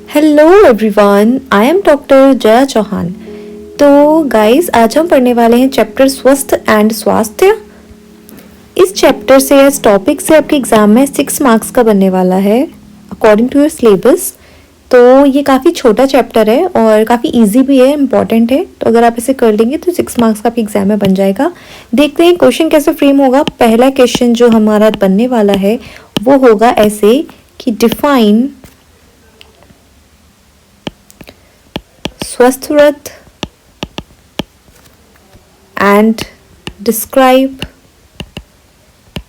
Hello everyone, I am doctor Jaya Chauhan. तो guys, आज हम पढ़ने वाले हैं चैप्टर स्वस्थ एंड स्वास्थ्य। इस चैप्टर से, इस टॉपिक से आपके एग्जाम में 6 मार्क्स का बनने वाला है अकॉर्डिंग टू योर सिलेबस। तो ये काफ़ी छोटा चैप्टर है और काफ़ी इजी भी है, इम्पॉर्टेंट है। तो अगर आप इसे कर लेंगे तो 6 मार्क्स का आपके एग्जाम में बन जाएगा। देखते हैं क्वेश्चन कैसे फ्रेम होगा। पहला क्वेश्चन जो हमारा बनने वाला है वो होगा ऐसे कि डिफाइन स्वस्थ व्रत एंड डिस्क्राइब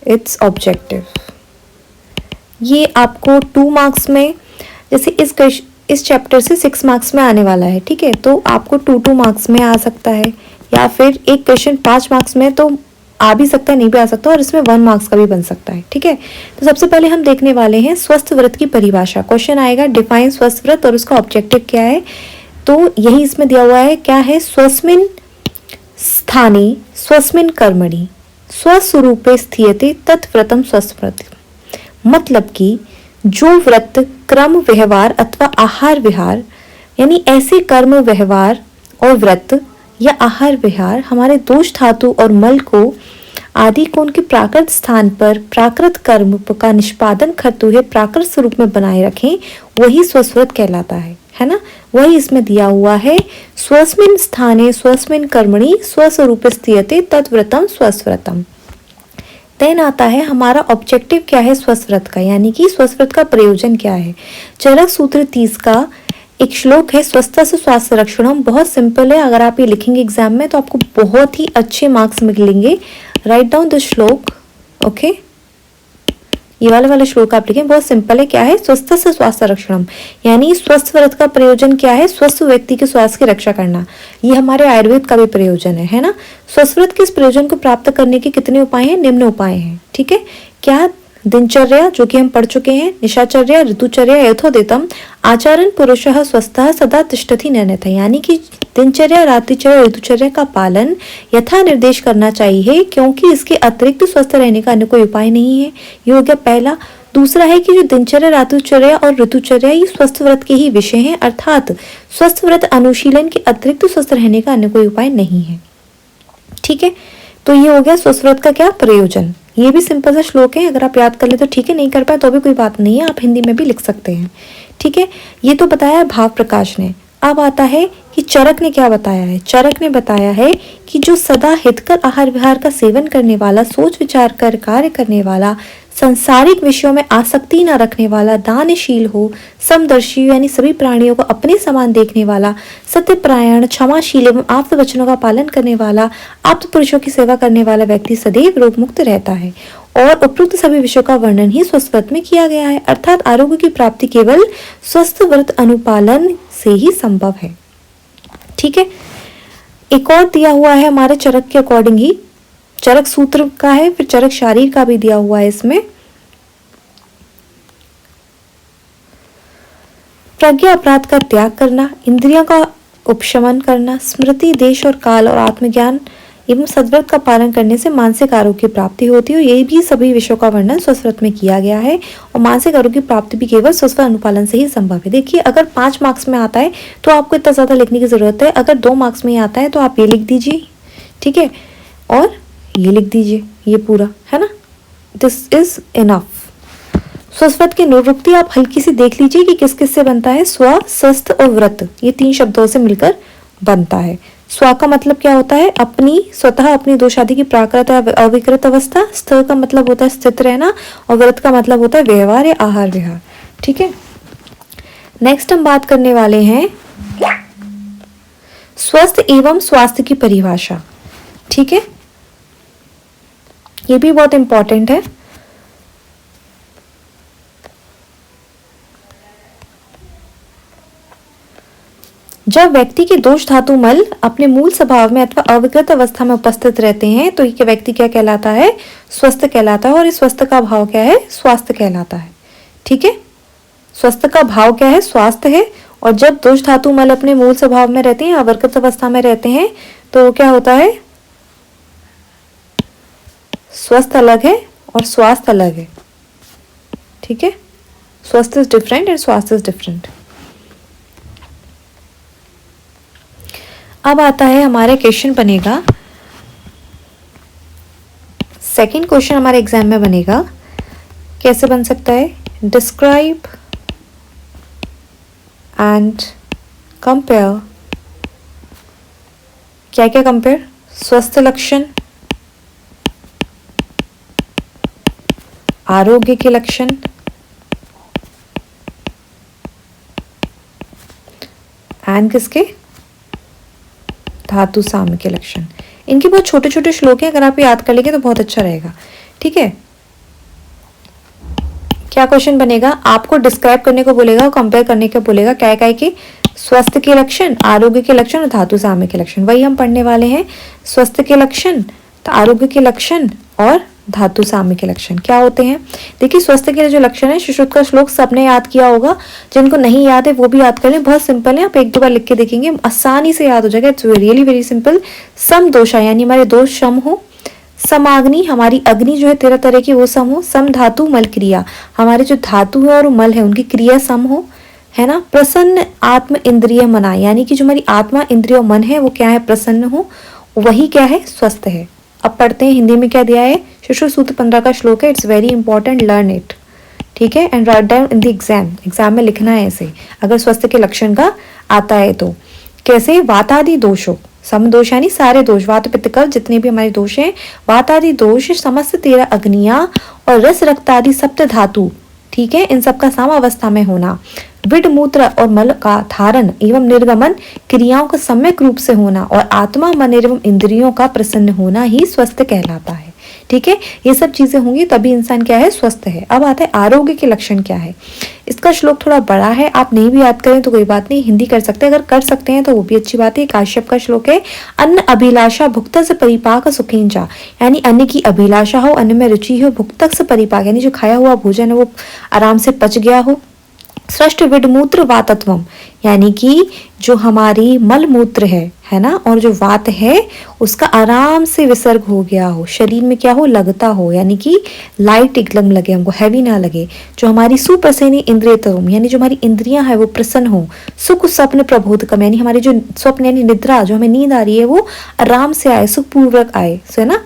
इट्स ऑब्जेक्टिव। ये आपको 2 मार्क्स में, जैसे इस चैप्टर से 6 मार्क्स में आने वाला है, ठीक है। तो आपको 2 मार्क्स में आ सकता है, या फिर एक क्वेश्चन 5 मार्क्स में तो आ भी सकता है, नहीं भी आ सकता, और इसमें 1 मार्क्स का भी बन सकता है, ठीक है। तो सबसे पहले हम देखने वाले हैं स्वस्थ व्रत की परिभाषा। क्वेश्चन आएगा डिफाइन स्वस्थ व्रत और उसका ऑब्जेक्टिव क्या है। तो यही इसमें दिया हुआ है, क्या है, स्वस्मिन स्थाने स्वस्मिन कर्मणि स्वस्वरूपे स्थियते तत्व्रतम स्वस्थ व्रत। मतलब कि जो व्रत क्रम व्यवहार अथवा आहार विहार, यानी ऐसे कर्म व्यवहार और व्रत या आहार विहार हमारे दोष धातु और मल को आदि को उनके प्राकृत स्थान पर प्राकृत कर्म का निष्पादन करते हुए प्राकृत स्वरूप में बनाए रखें, वही स्वस्थ व्रत कहलाता है ना। वही इसमें दिया हुआ है, स्वस्मिन स्थाने स्वस्मिन कर्मणि स्वस्वरूपे स्थियते तद्व्रतम स्वस्थ व्रतम। देन आता है हमारा ऑब्जेक्टिव क्या है स्वस्थ व्रत का, यानी कि स्वस्थ व्रत का प्रयोजन क्या है। चरक सूत्र 30 का एक श्लोक है, स्वस्थ से स्वास्थ्य रक्षणम। बहुत सिंपल है, अगर आप ये लिखेंगे एग्जाम में तो आपको बहुत ही अच्छे मार्क्स मिलेंगे। राइट डाउन दिस श्लोक, ओके। ये वाला श्लोक आप लिखें, बहुत सिंपल है। क्या है, स्वस्थ से स्वास्थ्य रक्षणम, यानी स्वस्थ व्रत का प्रयोजन क्या है, स्वस्थ व्यक्ति के स्वास्थ्य की रक्षा करना। ये हमारे आयुर्वेद का भी प्रयोजन है ना। स्वस्थ व्रत के इस प्रयोजन को प्राप्त करने के कितने उपाय हैं, निम्न उपाय हैं, ठीक है। क्या, दिनचर्या जो कि हम पढ़ चुके हैं, निशाचर्या ऋतुचर्या यथोदितम आचरण पुरुषः स्वस्थः सदा तिष्ठति नयनतः, यानी कि दिनचर्या रात्रिचर्या ऋतुचर्या का पालन यथा निर्देश करना चाहिए, क्योंकि इसके अतिरिक्त स्वस्थ रहने का अन्य कोई उपाय नहीं है। ये हो गया पहला। दूसरा है कि जो दिनचर्या रात्रिचर्या और ऋतुचर्या ये स्वस्थ व्रत के ही विषय हैं, अर्थात स्वस्थ व्रत अनुशीलन के अतिरिक्त स्वस्थ रहने का अन्य कोई उपाय नहीं है, ठीक है। तो ये हो गया स्वस्थ व्रत का क्या प्रयोजन। ये भी सिंपल सा श्लोक है, अगर आप याद कर ले तो ठीक है, नहीं कर पाए तो भी कोई बात नहीं है, आप हिंदी में भी लिख सकते हैं, ठीक है। ये तो बताया भाव प्रकाश ने। अब आता है कि चरक ने क्या बताया है। चरक ने बताया है कि जो सदा हितकर आहार विहार का सेवन करने वाला, सोच विचार कर कार्य करने वाला, संसारिक विषयों में आसक्ति न रखने वाला, दानशील हो, समदर्शी यानी सभी प्राणियों को अपने समान देखने वाला, सत्यपरायण, क्षमाशील एवं आप्त वचनों का पालन करने वाला, आप्त पुरुषों की सेवा करने वाला व्यक्ति सदैव रोग मुक्त रहता है। और उपयुक्त सभी विषयों का वर्णन ही स्वस्थ व्रत में किया गया है, अर्थात आरोग्य की प्राप्ति केवल स्वस्थ व्रत अनुपालन से ही संभव है, ठीक है। एक और दिया हुआ है हमारे चरक के अकॉर्डिंग ही, चरक सूत्र का है, फिर चरक शारीर का भी दिया हुआ है इसमें। प्रज्ञा अपराध का त्याग करना, इंद्रियों का उपशमन करना, स्मृति, देश और काल और आत्मज्ञान एवं सद्व्रत का पालन करने से मानसिक आरोग्य की प्राप्ति होती है। ये भी सभी विषयों का वर्णन स्वस्थ व्रत में किया गया है, और मानसिक आरोग्य की प्राप्ति भी केवल स्वस्थ अनुपालन से ही संभव है। देखिए, अगर 5 मार्क्स में आता है तो आपको इतना ज्यादा लिखने की जरूरत है, अगर 2 मार्क्स में आता है तो आप ये लिख दीजिए, ठीक है, और ये लिख दीजिए, ये पूरा है ना। This is enough. स्वस्थ व्रत की निवृत्ति आप हल्की सी देख लीजिए कि किस किस से बनता है। स्व, स्वस्थ और व्रत, ये 3 शब्दों से मिलकर बनता है। स्व का मतलब क्या होता है, अपनी, स्वतः अपनी दोष आदि की प्राकृत अविकृत अवस्था। स्थ का मतलब होता है स्थित रहना, और व्रत का मतलब होता है व्यवहार या आहार विहार, ठीक है। नेक्स्ट हम बात करने वाले हैं स्वस्थ एवं स्वास्थ्य की परिभाषा, ठीक है। ये भी बहुत इंपॉर्टेंट है। जब व्यक्ति के दोष धातु मल अपने मूल स्वभाव में अथवा अविकृत अवस्था में उपस्थित रहते हैं तो ये व्यक्ति क्या कहलाता है, स्वस्थ कहलाता है। और इस स्वस्थ का भाव क्या है, स्वास्थ्य कहलाता है, ठीक है। स्वस्थ का भाव क्या है, स्वास्थ्य है। और जब दोष धातु मल अपने मूल स्वभाव में रहते हैं, अविकृत अवस्था में रहते हैं, तो क्या होता है, स्वस्थ अलग है और स्वास्थ्य अलग है, ठीक है। स्वस्थ इज डिफरेंट एंड स्वास्थ्य इज डिफरेंट। अब आता है हमारा क्वेश्चन बनेगा, सेकंड क्वेश्चन हमारे एग्जाम में बनेगा, कैसे बन सकता है, डिस्क्राइब एंड कंपेयर। क्या क्या कंपेयर, स्वस्थ लक्षण, आरोग्य के लक्षण एंड किसके, धातु साम्य के लक्षण। इनके बहुत छोटे छोटे श्लोक हैं, अगर आप याद कर लेंगे तो बहुत अच्छा रहेगा। ठीक है, क्या क्वेश्चन बनेगा, आपको डिस्क्राइब करने को बोलेगा, कंपेयर करने को बोलेगा, क्या क्या के, स्वस्थ के लक्षण, आरोग्य के लक्षण और धातु साम्य के लक्षण। वही हम पढ़ने वाले हैं, स्वस्थ के लक्षण, आरोग्य के लक्षण और धातु साम्य के लक्षण क्या होते हैं। देखिए स्वस्थ के जो लक्षण है, सुश्रुत का श्लोक सबने याद किया होगा, जिनको नहीं याद है वो भी याद कर लें, बहुत सिंपल है, आप एक दो बार लिख के देखेंगे आसानी से याद हो जाएगा। It's really very simple. सम दोषा यानी हमारे दोष सम हो, समाग्नि हमारी अग्नि जो है 13 तरह की वो सम हो, सम धातु मल क्रिया हमारे जो धातु है और मल है उनकी क्रिया सम हो, है ना। प्रसन्न आत्म इंद्रिय मना यानी कि जो हमारी आत्मा इंद्रिय मन है वो क्या है, प्रसन्न हो, वही क्या है, स्वस्थ है। अब पढ़ते हैं हिंदी में क्या दिया है, सुश्रुत सूत्र 15 का श्लोक है, it's very important, learn it. ठीक है, and write down in the exam में लिखना है ऐसे, अगर स्वस्थ के लक्षण का आता है तो। कैसे, वातादि दोषों, सम दोष यानी सारे दोष, वात पित्त कफ जितने भी हमारे दोष हैं, वातादि दोष समस्त 13 अग्नियां और रस रक्त आदि सप्त धातु, ठीक है, इन सबका सामावस्था में होना, विड मूत्र और मल का धारण एवं निर्गमन क्रियाओं का सम्यक रूप से होना और आत्मा मन एवं इंद्रियों का प्रसन्न होना ही स्वस्थ कहलाता है। ठीक है, ये सब चीजें होंगी तभी इंसान क्या है, स्वस्थ है। अब आता है आरोग्य के लक्षण क्या है। इसका श्लोक थोड़ा बड़ा है, आप नहीं भी याद करें तो कोई बात नहीं, हिंदी कर सकते हैं, अगर कर सकते हैं तो वो भी अच्छी बात है। काश्यप का श्लोक है, अन्न अभिलाषा भुक्तक से परिपाक सुखिंचा, यानी अन्न की अभिलाषा हो, अन्न में रुचि हो, भुक्तक से परिपाक यानी जो खाया हुआ भोजन है वो आराम से पच गया हो। सृष्ट विडमूत्र वातत्वम यानी कि जो हमारी मल मूत्र है ना, और जो वात है उसका आराम से विसर्ग हो गया हो, शरीर में क्या हो, लगता हो, यानी कि लाइट एकदम लगे, हमको हैवी ना लगे। जो हमारी सुप्रसन्नी इंद्रियतम यानी जो हमारी इंद्रियां है वो प्रसन्न हो। सुख स्वप्न प्रबोधकम यानी हमारी जो स्वप्न यानी निद्रा, जो हमें नींद आ रही है वो आराम से आए, सुखपूर्वक आए, है ना,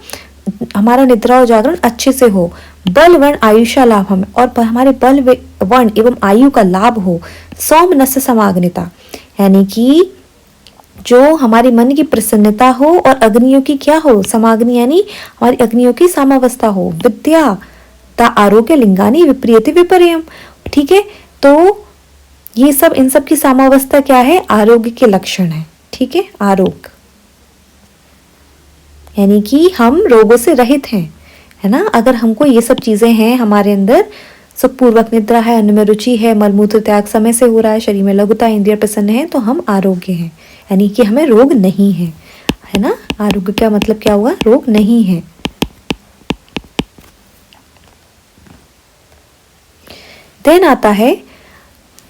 हमारा निद्रा और जागरण अच्छे से हो। बल वर्ण आयुषा लाभ हमें, और हमारे बल वर्ण एवं आयु का लाभ हो। सौम नस्य समाग्निता यानी कि जो हमारे मन की प्रसन्नता हो और अग्नियों की क्या हो, समाग्नि यानी हमारी अग्नियों की सामावस्था हो। विद्या ता आरोग्य लिंगानी विपरीत विपर्यम, ठीक है, तो ये सब, इन सब की सामावस्था क्या है, आरोग्य के लक्षण है। ठीक है, आरोग्य यानी कि हम रोगों से रहित हैं, है ना। अगर हमको ये सब चीजें हैं हमारे अंदर, सुखपूर्वक निद्रा है, अन्न में रुचि है, मलमूत्र त्याग समय से हो रहा है, शरीर में लघुता, इंद्रिय प्रसन्न है, तो हम आरोग्य हैं, यानी कि हमें रोग नहीं है, है ना। आरोग्य का मतलब क्या हुआ, रोग नहीं है। देन आता है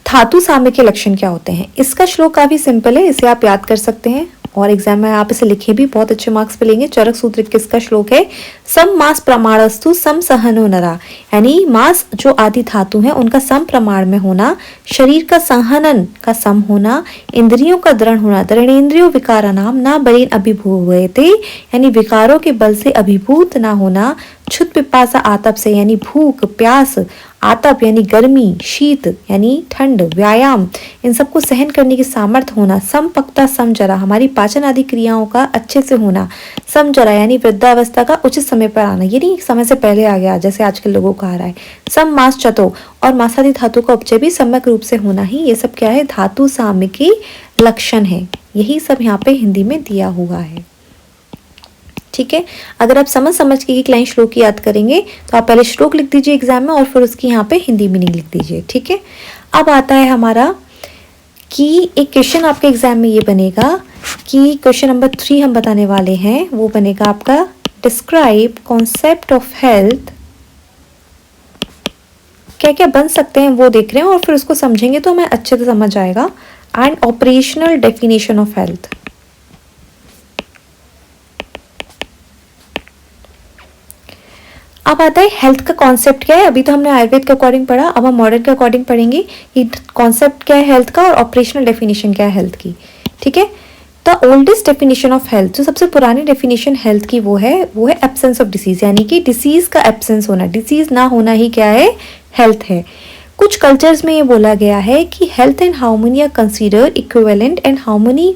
धातु साम्य के लक्षण क्या होते हैं। इसका श्लोक काफी सिंपल है, इसे आप याद कर सकते हैं और एग्जाम में आप इसे लिखे भी बहुत अच्छे मार्क्स पे लेंगे। चरक सूत्र किसका श्लोक है, सम मास प्रमाणस्तु सम सहनो नरा, यानी मास जो आदि धातु है उनका सम प्रमाण में होना, शरीर का संहनन का सम होना, इंद्रियों का दृढ़ होना, दृढ़ेन्द्रियों विकारा नाम ना बलीन अभिभूते यानी विकारों के बल से अभिभूत ना होना, क्षुत पिपासा आतप से यानी भूख प्यास, आतप यानी गर्मी, शीत यानी ठंड, व्यायाम इन सबको सहन करने की सामर्थ्य होना, समपक्ता समजरा हमारी पाचन आदि क्रियाओं का अच्छे से होना, समजरा यानी वृद्धावस्था का उचित समय पर आना, ये नहीं समय से पहले आ गया जैसे आजकल लोगों को आ रहा है। सम मास चतो और मासादि धातु का उपचय भी सम्यक रूप से होना ही, ये सब क्या है, धातु साम्य की लक्षण है। यही सब यहाँ पे हिंदी में दिया हुआ है। ठीक है, अगर आप समझ के एक लाइन श्लोक की याद करेंगे तो आप पहले श्लोक लिख दीजिए एग्जाम में और फिर उसकी यहाँ पे हिंदी मीनिंग लिख दीजिए। ठीक है, अब आता है हमारा कि एक क्वेश्चन आपके एग्जाम में ये बनेगा कि क्वेश्चन नंबर 3 हम बताने वाले हैं, वो बनेगा आपका डिस्क्राइब कॉन्सेप्ट ऑफ हेल्थ। क्या क्या बन सकते हैं वो देख रहे हैं और फिर उसको समझेंगे तो हमें अच्छे से समझ आएगा। And operational definition of health. अब आता है हेल्थ का कॉन्सेप्ट क्या है। अभी तो हमने आयुर्वेद के अकॉर्डिंग पढ़ा, अब हम मॉडर्न के अकॉर्डिंग पढ़ेंगे कि कॉन्सेप्ट क्या है हेल्थ का और ऑपरेशनल डेफिनेशन क्या है हेल्थ की। ठीक है, the oldest definition of health, जो सबसे पुरानी डेफिनेशन हेल्थ की वो है एब्सेंस ऑफ डिसीज, यानी कि डिसीज का एब्सेंस होना, डिसीज ना होना ही क्या है, हेल्थ है। कुछ कल्चर्स में ये बोला गया है कि health and harmony are consider equivalent and harmony,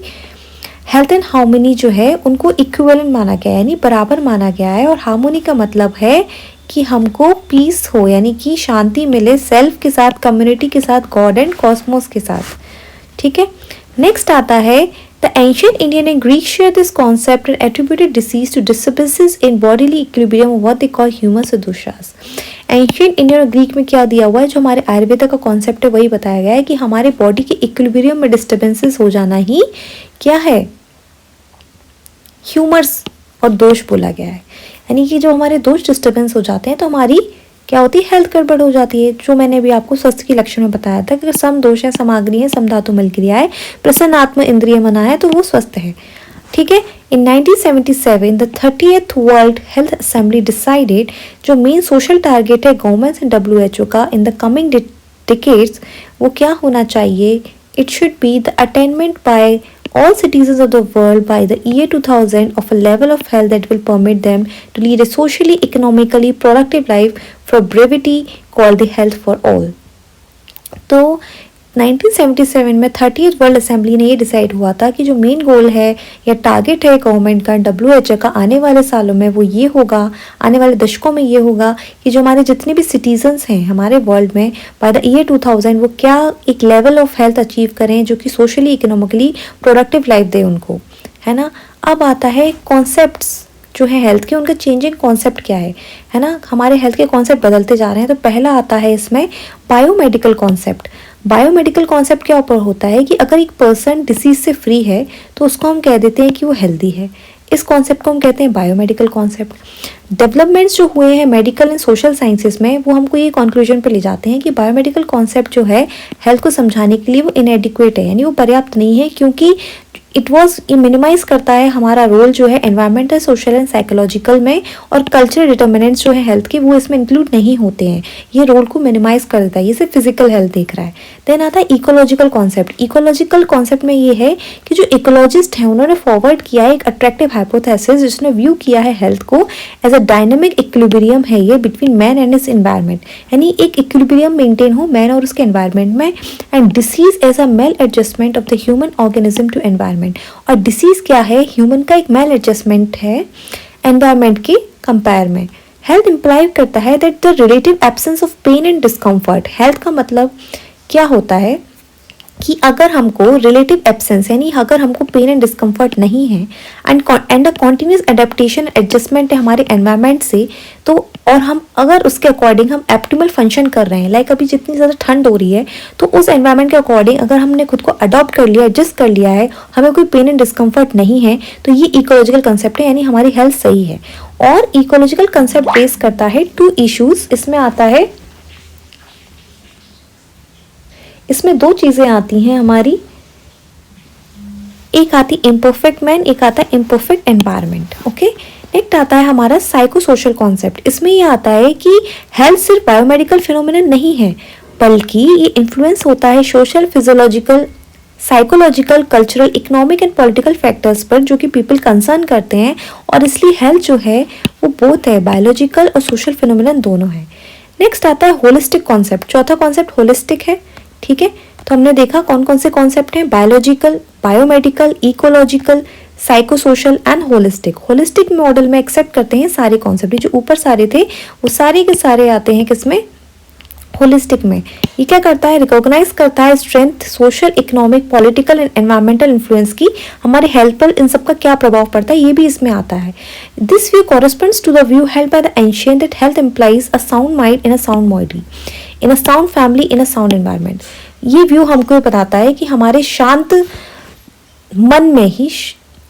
health and harmony जो है उनको इक्विवेलेंट माना गया है, यानी बराबर माना गया है। और हार्मोनी का मतलब है कि हमको पीस हो, यानी कि शांति मिले सेल्फ के साथ, कम्युनिटी के साथ, गॉड एंड कॉस्मोस के साथ। ठीक है, नेक्स्ट आता है the ancient Indian and Greek share this concept and attributed disease to disturbances in bodily equilibrium, what they call human सदोषास। एंशियंट इंडियन और ग्रीक में क्या दिया हुआ है, जो हमारे आयुर्वेदा का कॉन्सेप्ट है वही बताया गया है कि हमारे बॉडी के इक्विलिब्रियम में डिस्टर्बेंसेस हो जाना ही क्या है, ह्यूमर्स और दोष बोला गया है। यानी कि जो हमारे दोष डिस्टर्बेंस हो जाते हैं तो हमारी क्या होती है, हेल्थ गड़बड़ हो जाती है। जो मैंने भी आपको स्वस्थ के लक्षण में बताया था कि सम दोष है, समाग्नि है, सम धातु मल क्रिया है, प्रसन्न आत्म इंद्रिय मना है, तो वो स्वस्थ है। ठीक है, इन 1977 the 30th world health assembly decided, जो मेन सोशल टारगेट है गवर्नमेंट्स एंड WHO का इन द कमिंग डिकेड्स, वो क्या होना चाहिए, it should be the attainment by all citizens of the world by the year 2000 of a level of health that will permit them to lead a socially, economically productive life for brevity, called the health for all. तो 1977 में 30th world assembly ने ये decide हुआ था कि जो main goal है या टारगेट है गवर्नमेंट का, WHO का, आने वाले सालों में वो ये होगा, आने वाले दशकों में ये होगा कि जो हमारे जितने भी सिटीजन्स हैं हमारे वर्ल्ड में बाय द ईयर 2000 वो क्या एक लेवल ऑफ हेल्थ अचीव करें जो कि सोशली, इकोनॉमिकली प्रोडक्टिव लाइफ दे उनको, है ना। अब आता है कॉन्सेप्ट्स जो है हेल्थ के, उनका चेंजिंग कॉन्सेप्ट क्या है ना। हमारे हेल्थ के कॉन्सेप्ट बदलते जा रहे हैं। तो पहला आता है इसमें बायोमेडिकल कॉन्सेप्ट। बायोमेडिकल कॉन्सेप्ट क्या ऊपर होता है कि अगर एक पर्सन डिसीज से फ्री है तो उसको हम कह देते हैं कि वो हेल्दी है। इस कॉन्सेप्ट को हम कहते हैं बायोमेडिकल कॉन्सेप्ट। डेवलपमेंट्स जो हुए हैं मेडिकल एंड सोशल साइंसेस में, वो हमको ये कंक्लूजन पे ले जाते हैं कि बायोमेडिकल कॉन्सेप्ट जो है हेल्थ को समझाने के लिए वो इनएडिक्वेट है, यानी वो पर्याप्त नहीं है, क्योंकि इट वॉज मिनिमाइज करता है हमारा रोल जो है एनवायरमेंटल, सोशल एंड साइकोलॉजिकल में, और कल्चरल डिटर्मिनेंट्स जो है हेल्थ के वो इसमें इंक्लूड नहीं होते हैं। ये रोल को मिनिमाइज कर देता है, ये सिर्फ फिजिकल हेल्थ देख रहा है। देन आता है इकोलॉजिकल कॉन्सेप्ट। इकोलॉजिकल कॉन्सेप्ट में ये है कि जो इकोलॉजिस्ट हैं उन्होंने फॉरवर्ड किया है एक अट्रैक्टिव हाइपोथेसिस, जिसने व्यू किया है हेल्थ को एज अ डायनेमिक इक्विलिब्रियम है ये बिटवीन मैन एंड इस एनवायरमेंट, यानी एक इक्विलिब्रियम मेंटेन हो मैन और उसके एनवायरमेंट में, and disease as a maladjustment of the human organism to environment. और डिसीज क्या है, ह्यूमन का एक मेल एडजस्टमेंट है एनवायरमेंट के कंपेयर में। हेल्थ इंप्लाई करता है that the relative absence of pain and discomfort. Health का मतलब क्या होता है कि अगर हमको रिलेटिव एब्सेंस, यानी अगर हमको पेन एंड डिस्कम्फर्ट नहीं है and a continuous adaptation adjustment है हमारे एनवायरमेंट से, तो और हम अगर उसके अकॉर्डिंग हम ऑप्टिमल फंक्शन कर रहे हैं, लाइक अभी जितनी ज़्यादा ठंड हो रही है तो उस एनवायरमेंट के अकॉर्डिंग अगर हमने खुद को अडॉप्ट कर लिया, एडजस्ट कर लिया है, हमें कोई पेन एंड डिस्कम्फर्ट नहीं है, तो ये इकोलॉजिकल कंसेप्ट है, यानी हमारी हेल्थ सही है। और इकोलॉजिकल कंसेप्ट बेस करता है 2 इश्यूज। इसमें आता है, इसमें 2 चीज़ें आती हैं हमारी, एक आती इम्परफेक्ट मैन, एक आता है इम्परफेक्ट एनवायरनमेंट। ओके, नेक्स्ट आता है हमारा साइको सोशल कॉन्सेप्ट। इसमें ये आता है कि हेल्थ सिर्फ बायोमेडिकल फिनोमिनन नहीं है, बल्कि ये इन्फ्लुएंस होता है social, physiological, psychological, cultural, economic and political factors पर, जो कि पीपल कंसर्न करते हैं। और इसलिए हेल्थ जो है वो बोथ है, बायोलॉजिकल और सोशल फिनोमिनन दोनों है। नेक्स्ट आता है होलिस्टिक कॉन्सेप्ट। चौथा कॉन्सेप्ट होलिस्टिक है। ठीक है, तो हमने देखा कौन कौन से कॉन्सेप्ट हैं, biological, biomedical, ecological, psycho social and holistic. Holistic model में एक्सेप्ट करते हैं सारे कॉन्सेप्ट, जो ऊपर सारे थे वो सारे के सारे आते हैं किसमें, होलिस्टिक में। ये क्या करता है, रिकॉग्नाइज करता है strength, social, economic, political and environmental influence की हमारे हेल्थ पर, इन सब का क्या प्रभाव पड़ता है, ये भी इसमें आता है। This view corresponds to the view held by the ancient that health implies a sound mind in a sound body, in a sound family, in a sound environment. ये व्यू हमको ये बताता है कि हमारे शांत मन में ही,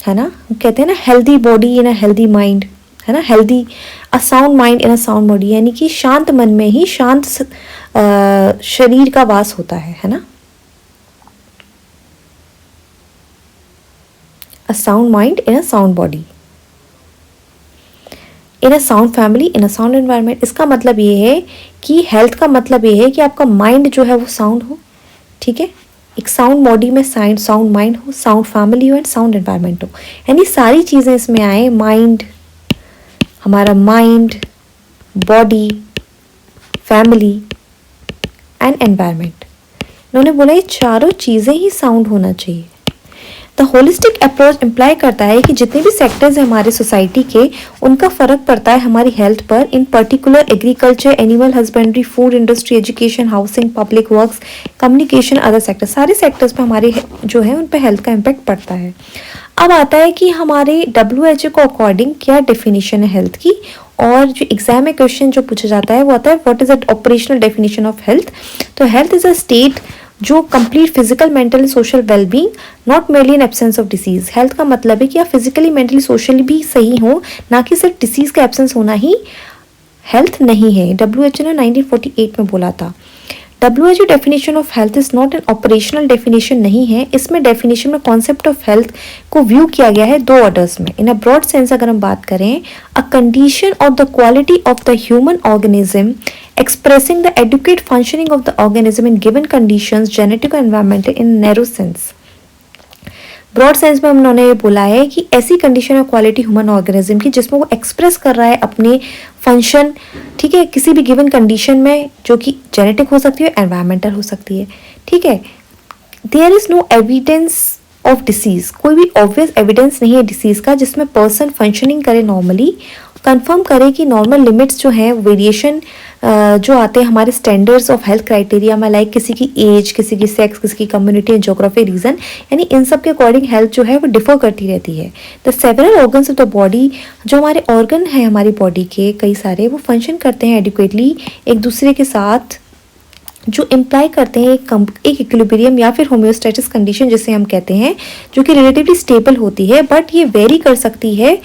है ना, कहते हैं ना healthy body in a healthy mind, है ना, healthy a sound mind in a sound body, यानी कि शांत मन में ही शांत शरीर का वास होता है ना। अ sound mind in a sound body. In a sound family, in a sound environment. इसका मतलब ये है कि हेल्थ का मतलब ये है कि आपका माइंड जो है वो साउंड हो, ठीक है, एक साउंड बॉडी में साउंड माइंड हो, साउंड फैमिली हो एंड साउंड एनवायरनमेंट हो, यानी सारी चीज़ें इसमें आए, माइंड, हमारा mind, body, family and environment. इन्होंने बोला ये चारों चीज़ें ही साउंड होना चाहिए। द होलिस्टिक अप्रोच इम्प्लाई करता है कि जितने भी सेक्टर्स हैं हमारे सोसाइटी के, उनका फ़र्क पड़ता है हमारी हेल्थ पर, इन particular agriculture, animal husbandry, food industry, education, housing, public works, communication, other sector, सारे सेक्टर्स पे हमारे जो है उन पर हेल्थ का इम्पैक्ट पड़ता है। अब आता है कि हमारे WHO को अकॉर्डिंग क्या डेफिनेशन है हेल्थ की, और जो एग्जाम में क्वेश्चन जो पूछा जाता है वो आता है what is the operational definition of health. तो हेल्थ इज अ स्टेट जो complete physical, mental, social wellbeing, not merely in absence of disease. Health का मतलब है कि आप फिजिकली, मेंटली, सोशली भी सही हो, ना कि सिर्फ डिसीज का एब्सेंस होना ही हेल्थ नहीं है। WHO ने 1948 में बोला था। WHO definition of health is not an operational definition नहीं है, इसमें डेफिनेशन में कॉन्सेप्ट ऑफ हेल्थ को व्यू किया गया है दो ऑर्डर्स में। इन अ ब्रॉड सेंस अगर हम बात करें, a condition of the quality of the human organism expressing the adequate functioning of the organism in given conditions, genetic और environmental in narrow sense। Broad sense में उन्होंने ये बोला है कि ऐसी कंडीशन और क्वालिटी ह्यूमन ऑर्गेनिज्म की जिसमें वो एक्सप्रेस कर रहा है अपने फंक्शन, ठीक है, किसी भी गिवन कंडीशन में, जो कि जेनेटिक हो सकती है, एनवायरमेंटल हो सकती है, ठीक है। There is no evidence of disease, कोई भी ऑब्वियस एविडेंस नहीं है डिसीज का जिसमें पर्सन फंक्शनिंग करे नॉर्मली, कंफर्म करे कि नॉर्मल लिमिट्स जो हैं, वेरिएशन जो आते हैं हमारे स्टैंडर्ड्स ऑफ हेल्थ क्राइटेरिया में, लाइक किसी की एज, किसी की सेक्स, किसी की कम्युनिटी एंड जोग्राफी रीजन, यानी इन सब के अकॉर्डिंग हेल्थ जो है वो डिफर करती रहती है। The several organs of the body, जो हमारे ऑर्गन है हमारी बॉडी के कई सारे, वो फंक्शन करते हैं एडिक्वेटली एक दूसरे के साथ, जो इम्प्लाई करते हैं एक इक्विलिब्रियम या फिर होम्योस्टेटिस कंडीशन जिसे हम कहते हैं, जो कि रिलेटिवली स्टेबल होती है, बट ये वेरी कर सकती है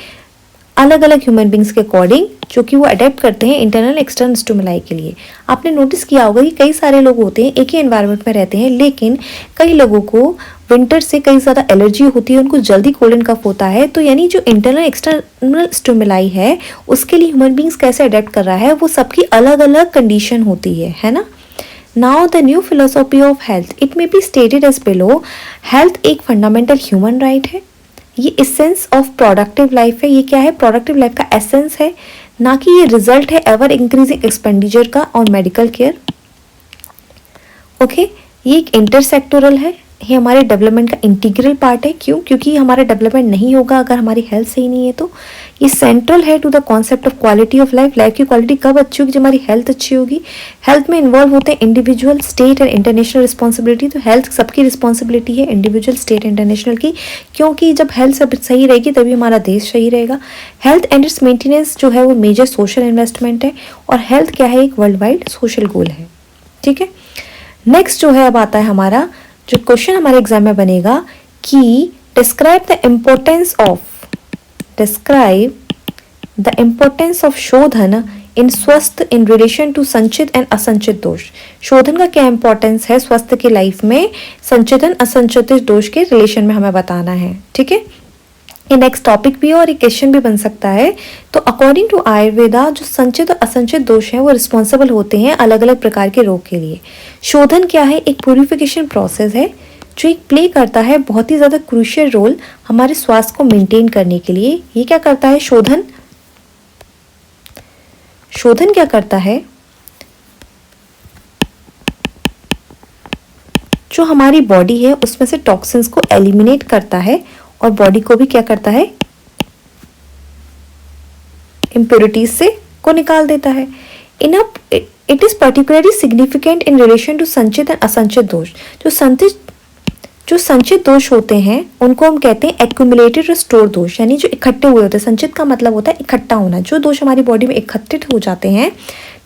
अलग अलग ह्यूमन बींग्स के अकॉर्डिंग, जो कि वो अडेप्ट करते हैं इंटरनल एक्सटर्नल स्टिमुलाई के लिए। आपने नोटिस किया होगा कि कई सारे लोग होते हैं एक ही एनवायरनमेंट में रहते हैं, लेकिन कई लोगों को विंटर से कई ज़्यादा एलर्जी होती है, उनको जल्दी कोल्ड एंड कफ होता है। तो यानी जो इंटरनल एक्सटर्नल स्टिमुलाई है उसके लिए ह्यूमन बींग्स कैसे अडेप्ट कर रहा है, वो सबकी अलग अलग कंडीशन होती है ना। Now the new philosophy of health, it may be stated as below. Health एक फंडामेंटल ह्यूमन राइट है, ये एसेंस ऑफ प्रोडक्टिव लाइफ है। ये क्या है? प्रोडक्टिव लाइफ का एसेंस है, ना कि ये रिजल्ट है एवर इंक्रीजिंग एक्सपेंडिचर का और मेडिकल केयर। ओके, ये एक इंटरसेक्टोरल है, ये हमारे डेवलपमेंट का इंटीग्रल पार्ट है। क्यों? क्योंकि हमारा डेवलपमेंट नहीं होगा अगर हमारी हेल्थ सही नहीं है। तो ये सेंट्रल है to the concept of quality of life. Life की क्वालिटी कब अच्छी होगी? जब हमारी हेल्थ अच्छी होगी। हेल्थ में इन्वॉल्व होते हैं individual, state and international responsibility. तो हेल्थ सबकी रिस्पॉन्सिबिलिटी है, इंडिविजुअल, स्टेट, इंटरनेशनल की, क्योंकि जब हेल्थ सब सही रहेगी तभी हमारा देश सही रहेगा। हेल्थ एंड इट्स मेंटेनेंस जो है वो मेजर सोशल इन्वेस्टमेंट है, और हेल्थ क्या है? एक वर्ल्ड वाइड सोशल गोल है। ठीक है, नेक्स्ट जो है अब आता है हमारा जो क्वेश्चन हमारे एग्जाम में बनेगा कि डिस्क्राइब द इम्पोर्टेंस ऑफ शोधन इन स्वस्थ इन relation to sanchit and asanchit दोष। शोधन का क्या इंपॉर्टेंस है स्वस्थ की लाइफ में संचित एंड असंचित दोष के रिलेशन में हमें बताना है। ठीक है, ये नेक्स्ट टॉपिक भी है और एक क्वेश्चन भी बन सकता है। तो अकॉर्डिंग टू आयुर्वेदा जो संचित और असंचित दोष हैं वो रिस्पॉन्सिबल होते हैं अलग अलग प्रकार के रोग के लिए। शोधन क्या है? एक प्यूरिफिकेशन प्रोसेस है जो एक प्ले करता है बहुत ही ज़्यादा क्रूशियल रोल हमारे स्वास्थ्य को मेंटेन करने के लिए। ये क्या करता है? शोधन क्या करता है? जो हमारी बॉडी है उसमें से टॉक्सिन्स को एलिमिनेट करता है और बॉडी को भी क्या करता है? इम्प्योरिटीज से को निकाल देता है। It is particularly significant in relation to sanchit and asanchit dosh. जो संचित दोष होते हैं उनको हम कहते हैं एक्यूमुलेटेड और स्टोर दोष, यानी जो इकट्ठे हुए होते हैं। संचित का मतलब होता है इकट्ठा होना। जो दोष हमारी बॉडी में इकट्ठित हो जाते हैं,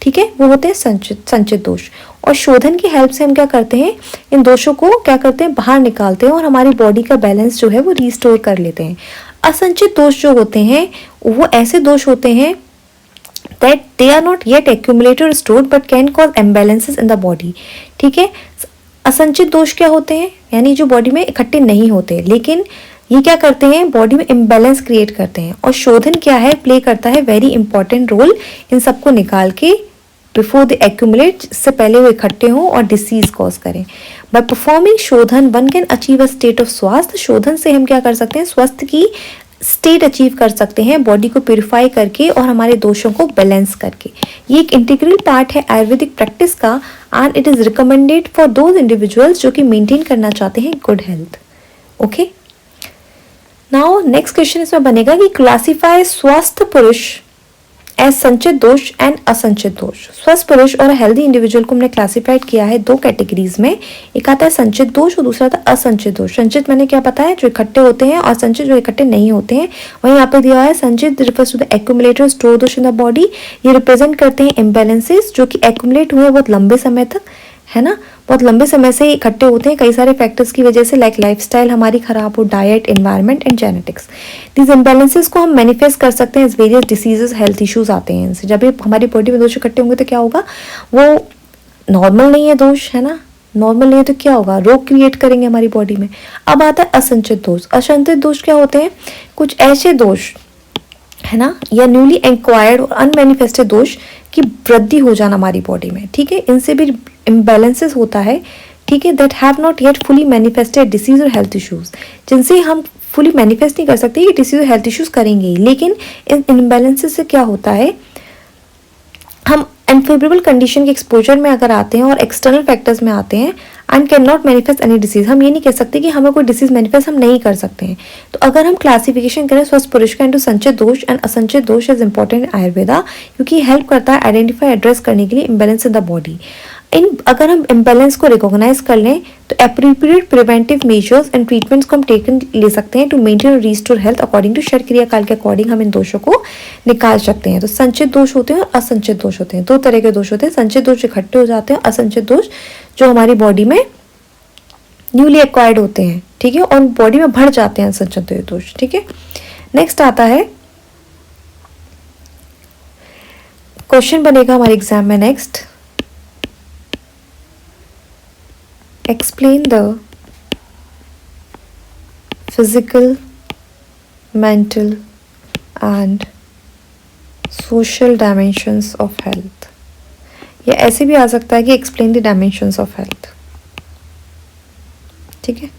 ठीक है, वो होते हैं संचित दोष। और शोधन की हेल्प से हम क्या करते हैं? इन दोषों को क्या करते हैं? बाहर निकालते हैं और हमारी बॉडी का बैलेंस जो है वो रीस्टोर कर लेते हैं। असंचित दोष जो होते हैं वो ऐसे दोष होते हैं that they are not yet accumulated or stored but can cause imbalances in the body। ठीक है, असंचित दोष क्या होते हैं? यानी जो बॉडी में इकट्ठे नहीं होते लेकिन ये क्या करते हैं, बॉडी में इम्बैलेंस क्रिएट करते हैं। और शोधन क्या है, प्ले करता है वेरी इंपॉर्टेंट रोल इन सबको निकाल के बिफोर द एक्यूमुलेट, इससे पहले वो इकट्ठे हों और डिसीज कॉज करें। बाय परफॉर्मिंग शोधन one can achieve a state of स्वास्थ्य। शोधन से हम क्या कर सकते हैं, स्वस्थ की स्टेट अचीव कर सकते हैं, बॉडी को प्यूरिफाई करके और हमारे दोषों को बैलेंस करके। ये एक इंटीग्रल पार्ट है आयुर्वेदिक प्रैक्टिस का, and it is recommended for those individuals जो कि मेंटेन करना चाहते हैं good health. Okay, now next question इसमें बनेगा कि क्लासिफाई स्वस्थ पुरुष एज संचित दोष एंड असंचित दोष। स्वस्थ पुरुष और हेल्दी इंडिविजुअल को हमने क्लासिफाइड किया है दो कैटेगरीज में, एक आता है संचित दोष और दूसरा आता है असंचित दोष। संचित मैंने क्या पता है, जो इकट्ठे होते हैं, और संचित जो इकट्ठे नहीं होते हैं। वहीं यहाँ पे दिया है sanchit refers to the accumulator store dosh in the body. ये रिप्रेजेंट करते हैं इम्बैलेंसेस जो कि एक्यूमुलेट हुए बहुत लंबे समय तक, है ना, बहुत लंबे समय से इकट्ठे होते हैं कई सारे फैक्टर्स की वजह से, लाइक लाइफस्टाइल हमारी खराब हो, diet, environment and genetics. These imbalances को हम मैनिफेस्ट कर सकते हैं as various diseases, health issues आते हैं इनसे। जब भी हमारी बॉडी में दोष इकट्ठे होंगे तो क्या होगा, वो नॉर्मल नहीं है दोष, है ना, नॉर्मल नहीं है तो क्या होगा, रोग क्रिएट करेंगे हमारी बॉडी में। अब आता है असंचित दोष। असंचित दोष क्या होते हैं, कुछ ऐसे दोष, है ना, या न्यूली एक्वायर्ड और अनमैनिफेस्टेड दोष की वृद्धि हो जाना हमारी बॉडी में, ठीक है, इनसे भी इम्बैलेंसेस होता है, ठीक है, that have not yet fully manifested disease और हेल्थ इश्यूज, जिनसे हम फुली मैनिफेस्ट नहीं कर सकते, ये डिसीज और हेल्थ इश्यूज करेंगे ही। लेकिन इन इम्बैलेंसेस से क्या होता है, हम अनफेवरेबल कंडीशन के एक्सपोजर में अगर आते हैं और एक्सटर्नल फैक्टर्स में आते हैं and can not manifest any disease, हम ये नहीं कह सकते कि हमें कोई डिसीज मैनिफेस्ट हम नहीं कर सकते हैं। तो अगर हम क्लासिफिकेशन करें स्वस्थ पुरुष का इंटू संचित दोष एंड असंचित दोष इज इंपॉर्टेंट आयुर्वेदा, क्योंकि हेल्प करता है आइडेंटिफाई, एड्रेस करने के लिए इम्बैलेंस इन द बॉडी। अगर हम इम्बैलेंस को रिकॉग्नाइज कर लें तो appropriate preventive measures and treatments को हम टेकन ले सकते हैं टू मेंटेन और रिस्टोर हेल्थ अकॉर्डिंग टू शर क्रिया काल के अकॉर्डिंग हम इन दोषों को निकाल सकते हैं। तो संचित दोष होते हैं और असंचित दोष होते हैं, दो तरह के दोष होते हैं। संचित दोष इकट्ठे हो जाते हैं, असंचित दोष जो हमारी बॉडी में न्यूली एक्वायर्ड होते हैं, ठीक है, और बॉडी में बढ़ जाते हैं असंचित दोष, ठीक है। नेक्स्ट आता है क्वेश्चन बनेगा हमारे एग्जाम में next, explain the physical, mental and social dimensions of health। या ऐसे भी आ सकता है कि explain the dimensions of health, ठीक है।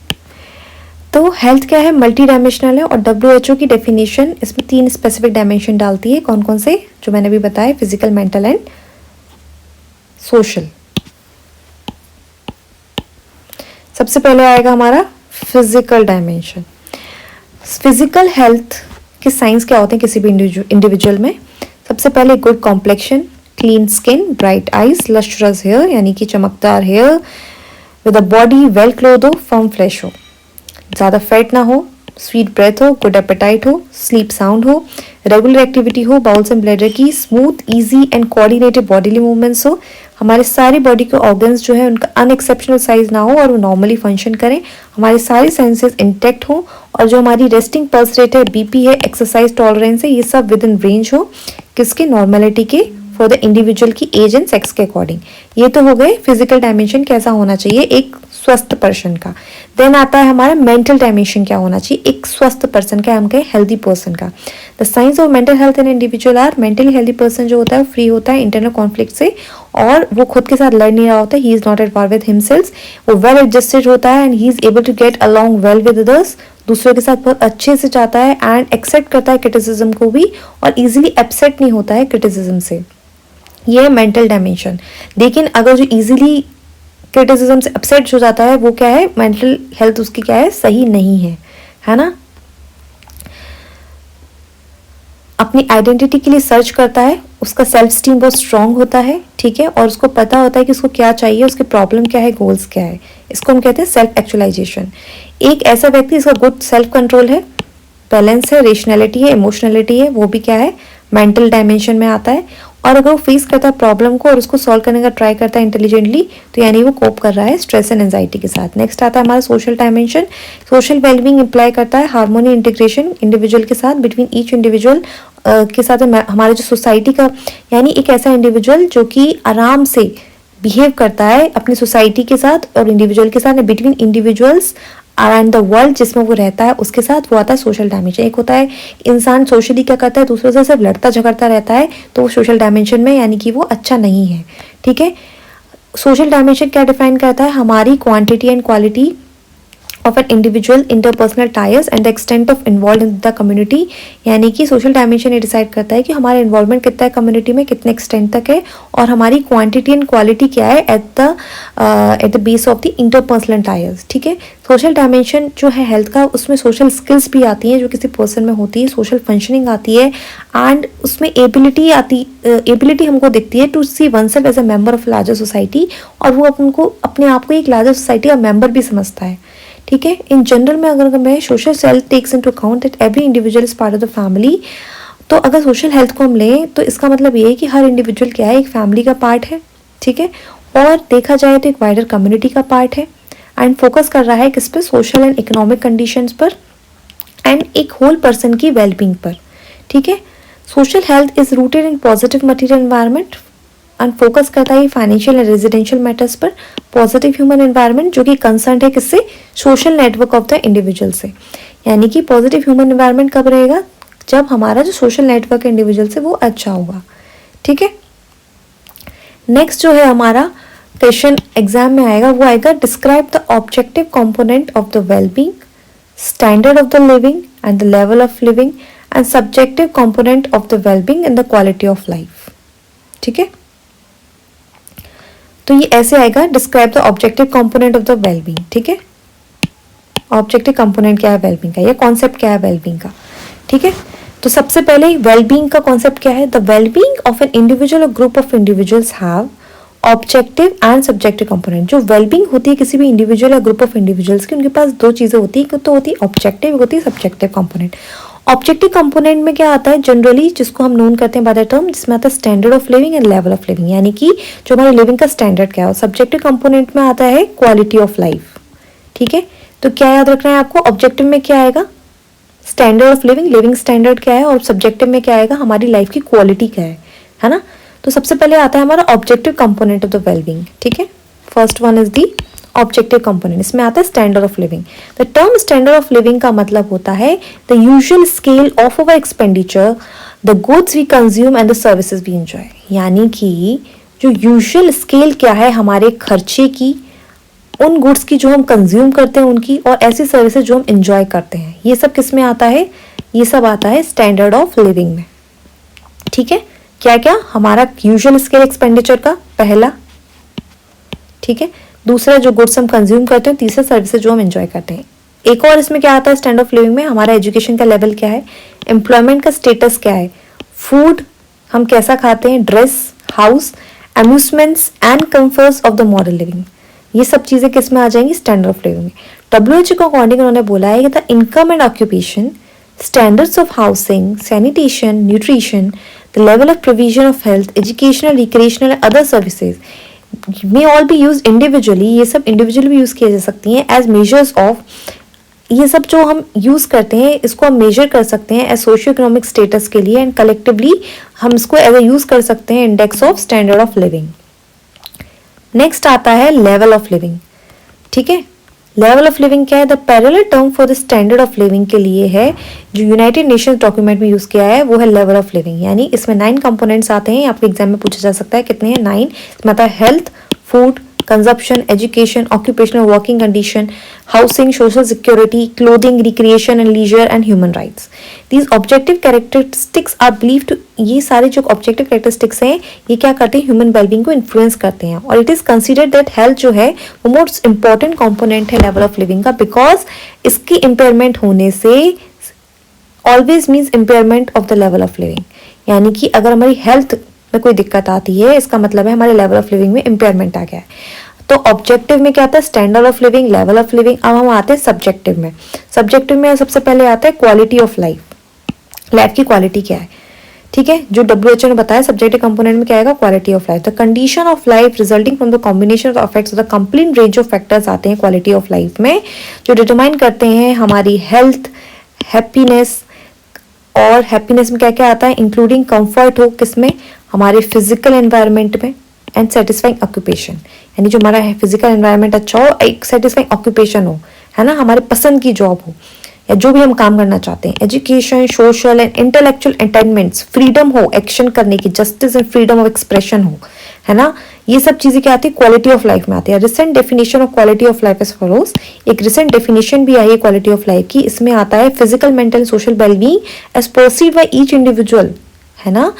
तो हेल्थ क्या है, मल्टी डायमेंशनल है, और WHO की डेफिनेशन इसमें 3 स्पेसिफिक डायमेंशन डालती है। कौन कौन से, जो मैंने भी बताया, फिजिकल, मेंटल एंड सोशल। सबसे पहले आएगा हमारा फिजिकल डायमेंशन। फिजिकल हेल्थ के साइंस क्या होते हैं किसी भी इंडिविजुअल में। सबसे पहले good complexion, clean skin, bright eyes, lustrous hair यानी कि चमकदार hair, with a body well cloth हो, फर्म फ्लैश हो, ज़्यादा फैट ना हो, स्वीट ब्रेथ हो, गुड एपेटाइट हो, स्लीप साउंड हो, रेगुलर एक्टिविटी हो, बाउल्स एंड ब्लैडर की, smooth, easy and coordinated bodily movements हो, हमारे सारी बॉडी के ऑर्गन्स जो है उनका अनएक्सेप्शनल साइज ना हो और वो नॉर्मली फंक्शन करें, हमारे सारे सेंसेस इंटैक्ट हो, और जो हमारी रेस्टिंग पल्स रेट है, बीपी है, एक्सरसाइज टॉलरेंस है, ये सब विद इन रेंज हो किसके, नॉर्मेलिटी के, फॉर द इंडिविजुअल की एज एंड सेक्स के अकॉर्डिंग। ये तो हो गए फिजिकल डायमेंशन कैसा होना चाहिए एक स्वस्थ पर्सन का। देन आता है हमारा मेंटल डायमेंशन क्या होना चाहिए एक स्वस्थ पर्सन का, हम कहें हेल्दी पर्सन का। The signs of mental health in individual are, mentally healthy person जो होता है फ्री होता है इंटरनल कॉन्फ्लिक्ट से, और वो खुद के साथ लड़ नहीं रहा होता, he is not at war with himself, वो वेल एडजस्टेड होता है and he is able to get along well with others, दूसरों के साथ बहुत अच्छे से जाता है एंड एक्सेप्ट करता है क्रिटिसिज्म को भी, और इजीली अपसेट नहीं होता है क्रिटिसिज्म से। ये है मेंटल डायमेंशन। लेकिन अगर जो इजीली क्रिटिसिज्म से अपसेट हो जाता है वो क्या है, मेंटल हेल्थ उसकी क्या है, सही नहीं है ना। अपनी आइडेंटिटी के लिए सर्च करता है, उसका सेल्फ स्टीम बहुत स्ट्रांग होता है, ठीक है, और उसको पता होता है कि उसको क्या चाहिए, उसकी प्रॉब्लम क्या है, गोल्स क्या है। इसको हम कहते हैं सेल्फ एक्चुअलाइजेशन। एक ऐसा व्यक्ति जिसका गुड सेल्फ कंट्रोल है, बैलेंस है, रेशनैलिटी है, इमोशनलिटी है, वो भी क्या है, मेंटल डायमेंशन में आता है। और अगर वो फेस करता है प्रॉब्लम को और उसको सॉल्व करने का ट्राई करता है इंटेलिजेंटली, तो यानी वो कोप कर रहा है स्ट्रेस एंड एंजाइटी के साथ। नेक्स्ट आता है हमारा social dimension. Social wellbeing imply करता है हार्मोनी, इंटीग्रेशन इंडिविजुअल के साथ, बिटवीन ईच इंडिविजुअल के साथ हमारे जो सोसाइटी का, यानी एक ऐसा इंडिविजुअल जो कि आराम से बिहेव करता है अपनी सोसाइटी के साथ और इंडिविजुअल के साथ, between individuals around the world जिसमें वो रहता है उसके साथ, वो आता है सोशल डायमेंशन। एक होता है इंसान सोशली क्या करता है, दूसरों से सिर्फ लड़ता झगड़ता रहता है, तो वो सोशल डायमेंशन में, यानी कि वो अच्छा नहीं है। ठीक है, सोशल डायमेंशन क्या डिफाइन करता है, हमारी quantity and quality of an individual interpersonal tyres and the extent of involve in the community. यानी कि सोशल डायमेंशन ये डिसाइड करता है कि हमारा इन्वॉल्वमेंट कितना है कम्युनिटी में, कितने एक्सटेंट तक है, और हमारी क्वांटिटी एंड क्वालिटी क्या है at the base of the interpersonal tyres. ठीक है, सोशल डायमेंशन जो है हेल्थ का, उसमें सोशल स्किल्स भी आती हैं जो किसी पर्सन में होती है, सोशल फंक्शनिंग आती है, एंड उसमें एबिलिटी हमको दिखती है to see oneself as a member of larger society, और वो अपने आप को एक लार्जर सोसाइटी का मेंबर भी समझता है। ठीक है, इन जनरल में अगर मैं social self takes into account that every individual is part of the family, तो अगर सोशल हेल्थ को हम लें तो इसका मतलब ये है कि हर इंडिविजुअल क्या है, एक फैमिली का पार्ट है। ठीक है, और देखा जाए तो एक वाइडर कम्युनिटी का पार्ट है, एंड फोकस कर रहा है किस पे, सोशल एंड इकोनॉमिक कंडीशंस पर, एंड एक होल पर्सन की वेलबींग पर। ठीक है, social health is rooted in positive material environment and focus करता है फाइनेंशियल एंड रेजिडेंशियल मैटर्स पर, पॉजिटिव ह्यूमन एनवायरनमेंट जो कि कंसर्न है किससे, social network of the individual से। यानी कि पॉजिटिव ह्यूमन एनवायरनमेंट कब रहेगा, जब हमारा जो सोशल नेटवर्क इंडिविजुअल से वो अच्छा होगा। ठीक है, नेक्स्ट जो है हमारा क्वेश्चन एग्जाम में आएगा, वो आएगा describe the objective component of the wellbeing, standard of the living and the level of living, and subjective component of the wellbeing and the quality of life. ठीक है, तो ये ऐसे आएगा, describe the objective component of the wellbeing. ठीक है, objective component क्या है वेलबींग का, या कॉन्सेप्ट क्या है वेलबींग का। ठीक है, तो सबसे पहले वेलबींग का कॉन्सेप्ट क्या है, the wellbeing of an individual और group of individuals have objective and subjective component. जो वेलबींग होती है किसी भी इंडिविजुअल या ग्रुप ऑफ इंडिविजुअल्स की, उनके पास दो चीजें होती है, एक तो होती है ऑब्जेक्टिव, एक होती है सब्जेक्टिव कंपोनेंट। ऑब्जेक्टिव कंपोनेंट में क्या आता है जनरली, जिसको हम नोन करते हैं बाय द टर्म, जिसमें आता है standard of living and level of living, यानी कि जो हमारे लिविंग का स्टैंडर्ड क्या है। सब्जेक्टिव कंपोनेंट में आता है क्वालिटी ऑफ लाइफ। ठीक है, तो क्या याद रखना है आपको, ऑब्जेक्टिव में क्या आएगा, standard of living, living standard क्या है, और सब्जेक्टिव में क्या आएगा, हमारी लाइफ की क्वालिटी क्या है ना। तो सबसे पहले आता है हमारा objective component of the wellbeing. ठीक है, first one is the objective component, इसमें आता है standard of living. The term standard of living का मतलब होता है the usual scale of our expenditure, the goods we consume and the services we enjoy. यानी कि जो यूजुअल स्केल क्या है हमारे खर्चे की, उन गुड्स की जो हम कंज्यूम करते हैं उनकी, और ऐसी सर्विसेज जो हम एंजॉय करते हैं, ये सब किस में आता है, ये सब आता है स्टैंडर्ड ऑफ लिविंग में। ठीक है, क्या क्या, हमारा यूजुअल स्केल एक्सपेंडिचर का पहला, ठीक है, दूसरा जो गुड्स हम कंज्यूम करते हैं, तीसरा सर्विसेज जो हम एंजॉय करते हैं। एक और इसमें क्या आता है स्टैंडर्ड ऑफ लिविंग में, हमारा एजुकेशन का लेवल क्या है, एम्प्लॉयमेंट का स्टेटस क्या है, फूड हम कैसा खाते हैं, dress, house, amusements and comforts of the modern living, ये सब चीजें किस में आ जाएंगी, स्टैंडर्ड ऑफ लिविंग में। WHO के अकॉर्डिंग उन्होंने बोला है कि the income and occupation, standards of housing, sanitation, nutrition, the level of provision of health, educational, recreational and other services may all be used individually, ये सब इंडिविजुअली भी use किए जा सकती हैं एज मेजर्स ऑफ, ये सब जो हम यूज करते हैं इसको हम मेजर कर सकते हैं एज सोशियो इकोनॉमिक स्टेटस के लिए, एंड कलेक्टिवली हम इसको एज ए यूज कर सकते हैं index of standard of living. Next आता है लेवल ऑफ लिविंग। ठीक है, लेवल ऑफ लिविंग क्या है, the parallel term for the standard of living के लिए है, जो यूनाइटेड नेशंस डॉक्यूमेंट में यूज किया है, वो है लेवल ऑफ लिविंग। यानी इसमें 9 कंपोनेंट्स आते हैं, आपके एग्जाम में पूछा जा सकता है कितने हैं, 9। इसमें आता है health, food, consumption, education, occupational working condition, housing, social security, clothing, recreation and leisure and human rights. These objective characteristics are believe to, ये सारे जो ऑब्जेक्टिव कैरेक्टरिस्टिक्स हैं ये क्या करते हैं, ह्यूमन वेलबींग को इन्फ्लुएंस करते हैं, और it is considered that health जो है वो मोस्ट इंपॉर्टेंट कंपोनेंट है लेवल ऑफ लिविंग का, बिकॉज इसकी इम्पेयरमेंट होने से always means impairment of the level of living. यानी कि अगर हमारी हेल्थ में कोई दिक्कत आती है, इसका मतलब है हमारे लेवल ऑफ लिविंग में इम्पेयरमेंट आ गया है। तो ऑब्जेक्टिव में क्या आता है, standard of living, level of living. अब हम आते हैं सब्जेक्टिव में। सब्जेक्टिव में सबसे पहले आता है क्वालिटी ऑफ लाइफ, लाइफ की क्वालिटी क्या है। ठीक है, जो WHO ने बताया सब्जेक्टिव कंपोनेंट में क्या आएगा, quality of life. The condition of life resulting from the combination of effects of the complete range of factors आते हैं क्वालिटी ऑफ लाइफ में, जो डिटरमाइन करते हैं हमारी हेल्थ, हैप्पीनेस, और हैप्पीनेस में क्या क्या आता है, इंक्लूडिंग कंफर्ट हो किसमें, हमारे फिजिकल एनवायरनमेंट में, एंड सेटिस्फाइंग ऑक्यूपेशन, यानी जो हमारा फिजिकल एनवायरनमेंट अच्छा हो, एक सेटिस्फाइंग ऑक्यूपेशन हो, है ना, हमारे पसंद की जॉब हो या जो भी हम काम करना चाहते हैं, education, social and intellectual attainments, freedom हो एक्शन करने की, justice and freedom of expression हो, है ना, ये सब चीजें क्या आती है, क्वालिटी ऑफ लाइफ में आती है। Recent definition of quality of life is follows, एक रिसेंट डेफिनेशन भी आई है क्वालिटी ऑफ लाइफ की, इसमें आता है physical, mental, social wellbeing as perceived by each individual, है ना,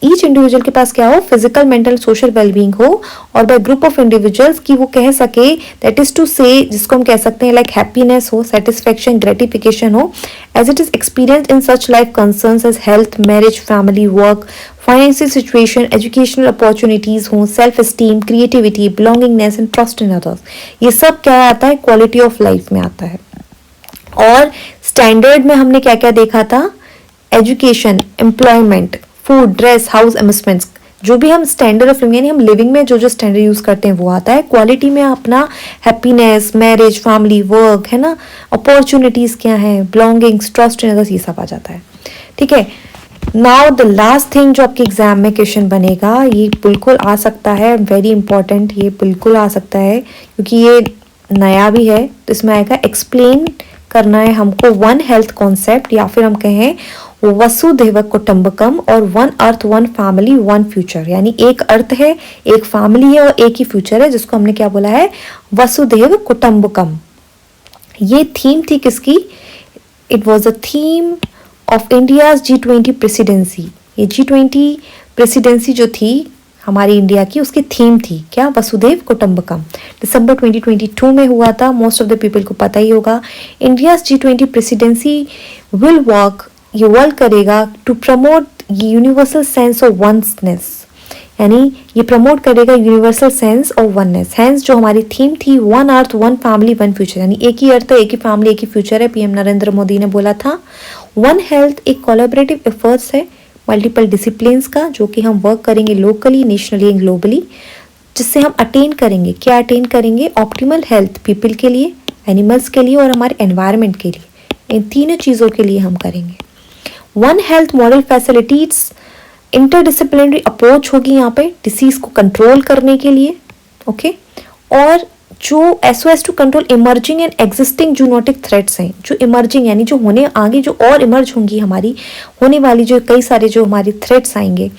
ईच इंडिविजुअल के पास क्या हो, फिजिकल, मेंटल, सोशल वेलबींग हो, और बाय ग्रुप ऑफ इंडिविजुअल्स की वो कह सके, दैट इज टू से, जिसको हम कह सकते हैं लाइक हैप्पीनेस हो, सेटिस्फेक्शन, ग्रेटिफिकेशन हो, as it is experience in such life concerns as health, marriage, family, work, financial situation, educational opportunities हो, self esteem, creativity, belongingness and trust in others, ये सब क्या आता है, क्वालिटी ऑफ लाइफ में आता है। और स्टैंडर्ड में हमने क्या क्या देखा था, education, employment, food, dress, house, amusements, जो भी हम स्टैंडर्ड ऑफ लिविंग यानी हम लिविंग में जो जो स्टैंडर्ड यूज करते हैं वो आता है। क्वालिटी में अपना हैप्पीनेस, मैरिज, फैमिली, वर्क, है ना, अपॉर्चुनिटीज क्या है, बिलोंगिंग्स, ट्रस्ट इन अदर्स, ये सब आ जाता है। ठीक है, नाउ द लास्ट थिंग जो आपके एग्जाम में क्वेश्चन बनेगा, ये बिल्कुल आ सकता है, वेरी इंपॉर्टेंट, ये बिल्कुल आ सकता है क्योंकि ये नया भी है, तो इसमें आएगा एक्सप्लेन करना है हमको वन हेल्थ कॉन्सेप्ट, या फिर हम कहें वसुधैव कुटुंबकम, और one earth, one family, one future, यानी एक अर्थ है, एक फैमिली है और एक ही फ्यूचर है, जिसको हमने क्या बोला है, वसुधैव कुटुंबकम। ये थीम थी किसकी, it was a theme of India's G20 presidency. ये G20 प्रेसिडेंसी जो थी हमारी इंडिया की, उसकी थीम थी क्या, वसुधैव कुटुंबकम। दिसंबर 2022 में हुआ था, मोस्ट ऑफ द पीपल को पता ही होगा। India's G20 presidency will work, ये वर्क करेगा to promote universal sense of oneness, यानी ये प्रमोट करेगा universal sense of oneness. Hence जो हमारी थीम थी, one earth, one family, one future, यानी एक ही अर्थ है, एक ही फैमिली, एक ही फ्यूचर है, पीएम नरेंद्र मोदी ने बोला था। वन हेल्थ एक कोलैबोरेटिव एफर्ट्स है मल्टीपल डिसिप्लिन्स का, जो कि हम वर्क करेंगे लोकली, नेशनली एंड ग्लोबली, जिससे हम अटेन करेंगे, क्या अटेन करेंगे, ऑप्टिमल हेल्थ पीपल के लिए, एनिमल्स के लिए और हमारे एनवायरनमेंट के लिए, इन तीनों चीज़ों के लिए हम करेंगे। One health model facilities interdisciplinary approach होगी यहाँ पे डिसीज को कंट्रोल करने के लिए, ओके, और जो SOS to control emerging and existing zoonotic threats हैं, जो इमर्जिंग यानी जो होने आगे जो और इमर्ज होंगी हमारी होने वाली जो कई सारे जो हमारी थ्रेट्स आएंगे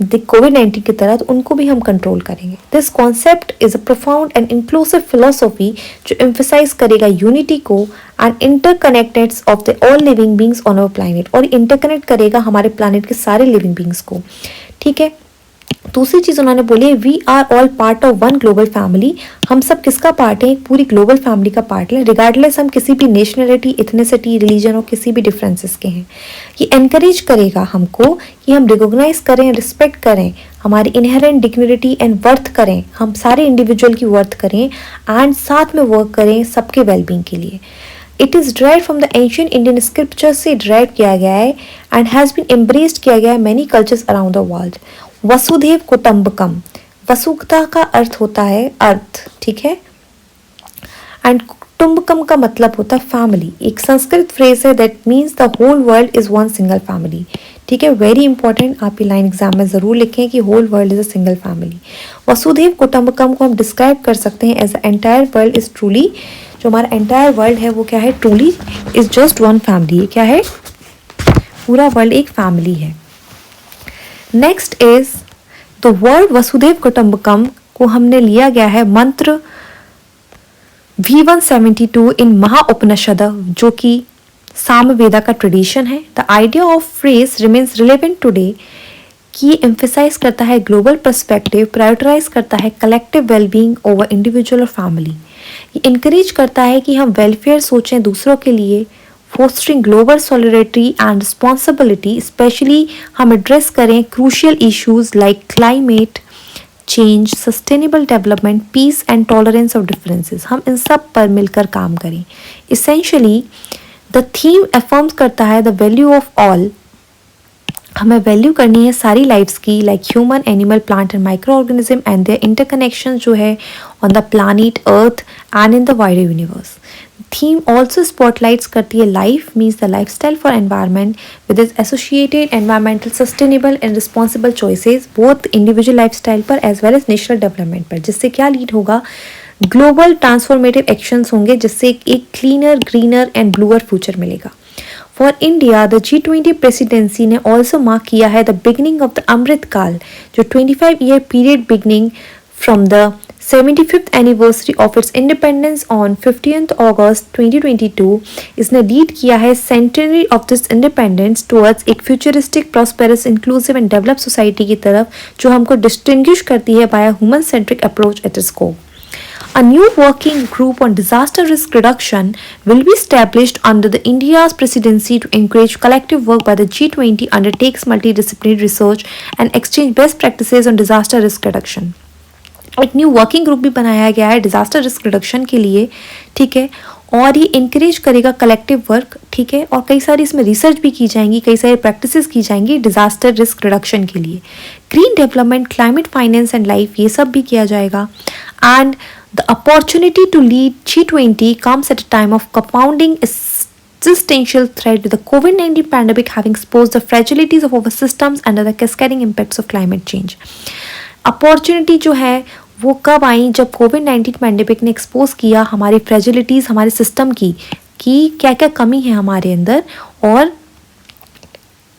कोविड-19 की तरह, तो उनको भी हम कंट्रोल करेंगे। This concept is a profound and inclusive philosophy जो एम्फेसाइज करेगा यूनिटी को and interconnectedness of the all living beings on our planet, और इंटरकनेक्ट करेगा हमारे प्लैनेट के सारे लिविंग बींग्स को। ठीक है, दूसरी चीज उन्होंने बोली, we are all part of one global family, हम सब किसका पार्ट है, एक पूरी ग्लोबल फैमिली का पार्ट है, रिगार्डलेस हम किसी भी नेशनलिटी, इथनिसिटी, रिलीजन और किसी भी डिफरेंसेस के हैं। ये एनकरेज करेगा हमको कि हम रिकॉग्नाइज करें, रिस्पेक्ट करें हमारी इनहेरेंट डिग्निटी एंड वर्थ करें, हम सारे इंडिविजुअल की वर्थ करें एंड साथ में वर्क करें सबके वेलबींग के लिए। It is drive from the ancient Indian scripture से ड्राइव किया गया है एंड हैज बीन एम्ब्रेस्ड किया गया है many cultures around the world. वसुधैव कुटुंबकम, वसुधता का अर्थ होता है अर्थ, ठीक है, एंड कुटुंबकम का मतलब होता है फैमिली। एक संस्कृत फ्रेज है that means the whole world is one single family. ठीक है, वेरी इंपॉर्टेंट, आप ये लाइन एग्जाम में जरूर लिखें कि whole world is a single family. वसुधैव कुटुंबकम को हम डिस्क्राइब कर सकते हैं as the entire world is truly, जो हमारा एंटायर वर्ल्ड है वो क्या है, truly is just one family. क्या है, पूरा वर्ल्ड एक फैमिली है। नेक्स्ट इज द वर्ड वसुधैव कुटुंबकम को हमने लिया गया है मंत्र V172 इन महाउपनिषद, जो कि सामवेदा का ट्रेडिशन है। The idea of phrase remains relevant today, कि एम्फेसाइज करता है ग्लोबल पर्सपेक्टिव, प्रायोरिटाइज करता है कलेक्टिव वेलबींग ओवर इंडिविजुअल और फैमिली। ये इनकरेज करता है कि हम वेलफेयर सोचें दूसरों के लिए, fostering global solidarity and responsibility, specially हम एड्रेस करें crucial issues like climate change, sustainable development, peace and tolerance of differences, हम इन सब पर मिलकर काम करें। इसेंशियली द थीम अफर्म्स करता है द वैल्यू ऑफ ऑल, हमें वैल्यू करनी है सारी लाइफ्स की, like human, animal, plant and microorganism and their interconnection जो है on the planet earth and in the wider universe. Theme also spotlights करती है life means the lifestyle for environment with is associated environmental sustainable and responsible choices both individual lifestyle पर as well as national development पर, जिससे क्या lead होगा, global transformative actions होंगे जिससे एक cleaner, greener and bluer future मिलेगा। For India the G20 presidency ने ऑल्सो मार्क किया है the beginning of the Amrit Kaal, जो 25-year period beginning from the 75th anniversary of its independence on 15th August 2022 इसने lead किया है centenary of this independence towards एक futuristic, prosperous, inclusive and develop society की तरफ, जो हमको डिस्टिंग्विश करती है by human centric approach at its core. A new working group on disaster risk reduction will be established under the India's presidency to encourage collective work by the G20 undertakes multidisciplinary research and exchange best practices on disaster risk reduction। एक new working group भी बनाया गया है disaster risk reduction के लिए, ठीक है, और ये इंकरेज करेगा कलेक्टिव वर्क, ठीक है, और कई सारी इसमें रिसर्च भी की जाएंगी, कई सारी प्रैक्टिसेस की जाएंगी डिजास्टर रिस्क रिडक्शन के लिए। Green development, climate finance and life, ये सब भी किया जाएगा। And the opportunity to lead G20 comes at a time of compounding existential threat with the COVID-19 pandemic having exposed the fragilities of our systems and the cascading impacts of climate change। Opportunity जो है वो कब आई, जब कोविड-19 pandemic ने expose किया हमारी फ्रेजिलिटीज़, हमारे system की, कि क्या क्या कमी है हमारे अंदर और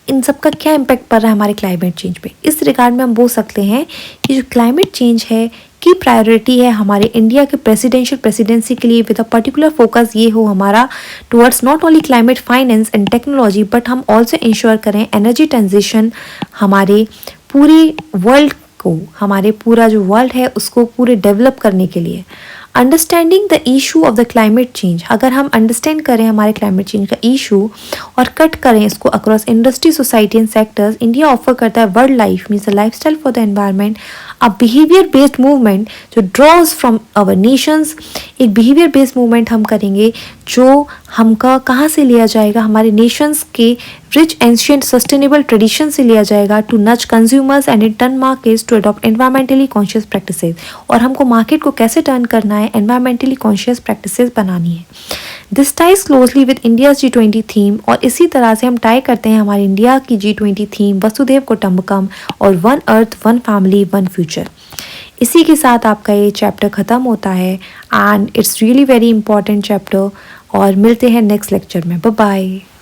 इन सब का क्या इम्पैक्ट पड़ रहा है हमारे क्लाइमेट चेंज पे। इस रिगार्ड में हम बोल सकते हैं कि जो क्लाइमेट चेंज है की प्रायोरिटी है हमारे इंडिया के प्रेसिडेंसी के लिए, विद अ पर्टिकुलर फोकस ये हो हमारा towards not only climate finance and technology, but हम ऑल्सो इंश्योर करें एनर्जी ट्रांजिशन हमारे पूरे वर्ल्ड को, हमारे पूरा जो वर्ल्ड है उसको पूरे डेवलप करने के लिए। Understanding the issue of the climate change, अगर हम अंडरस्टैंड करें हमारे क्लाइमेट चेंज का इशू और कट करें इसको across industry, society and sectors, India offer करता है world life means the lifestyle for the environment, a behaviour based movement जो ड्रॉज फ्रॉम अवर नेशंस। एक बिहेवियर बेस्ड मूवमेंट हम करेंगे जो हमका कहाँ से लिया जाएगा, हमारे नेशंस के रिच एंशियंट सस्टेनेबल ट्रेडिशन से लिया जाएगा, to nudge consumers and in turn markets to adopt environmentally conscious practices. और हमको मार्केट को कैसे टर्न करना है, एनवायरमेंटली कॉन्शियस प्रैक्टिसेस बनानी है। This ties closely with India's G20 theme, और इसी तरह से हम टाई करते हैं हमारे इंडिया की G20 थीम वसुधैव कुटुंबकम और one earth, one family, one future. इसी के साथ आपका ये चैप्टर ख़त्म होता है and it's really very important chapter, और मिलते हैं नेक्स्ट लेक्चर में। Bye bye.